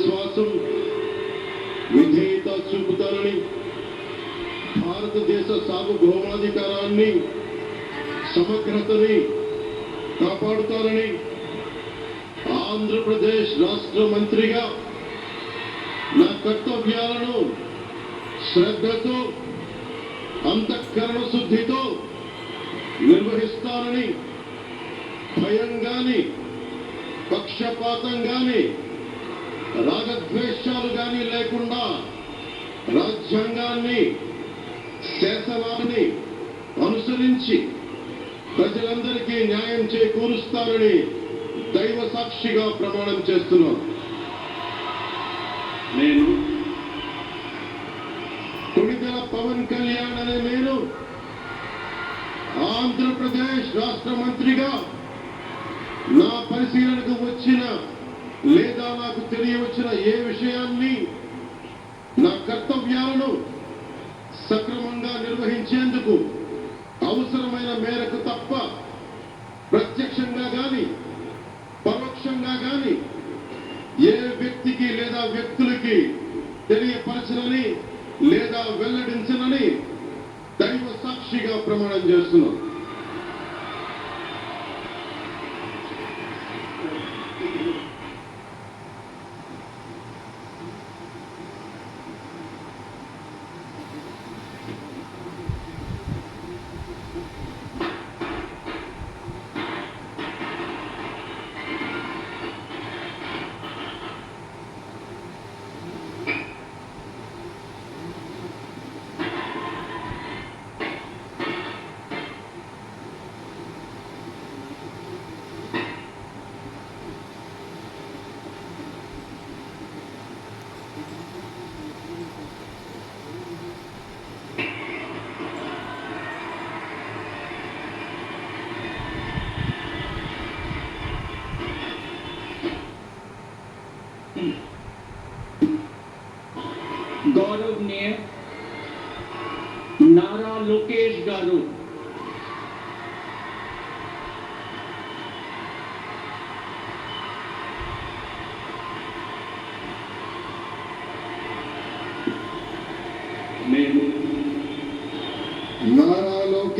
విశ్వాసం విధేయత చూపుతారని, భారతదేశ సార్వభౌమాధికారాన్ని సమగ్రతని కాపాడుతారని ఆంధ్రప్రదేశ్ రాష్ట్ర మంత్రిగా నా కర్తవ్యాలను శ్రద్ధతో అంతఃకరణ శుద్ధితో నిర్వహిస్తానని, భయం గాని పక్షపాతం గాని రాగద్వేషాలు గాని లేకుండా రాజ్యాంగాన్ని శాసనాన్ని అనుసరించి ప్రజలందరికీ న్యాయం చేకూరుస్తానని దైవ సాక్షిగా ప్రమాణం చేస్తున్నాను. నేను కొణిదెల పవన్ కళ్యాణ్ అనే నేను ఆంధ్రప్రదేశ్ రాష్ట్ర మంత్రిగా నా పరిశీలనకు వచ్చిన లేదా నాకు తెలియవచ్చిన ఏ విషయాన్ని నా కర్తవ్యాలను సక్రమంగా నిర్వహించేందుకు అవసరమైన మేరకు తప్ప ప్రత్యక్షంగా గాని పరోక్షంగా గాని ఏ వ్యక్తికి లేదా వ్యక్తులకి తెలియపరచనని లేదా వెల్లడించనని దైవ సాక్షిగా ప్రమాణం చేస్తున్నాం. गौरवनीय नारा लोकेश गारू నారా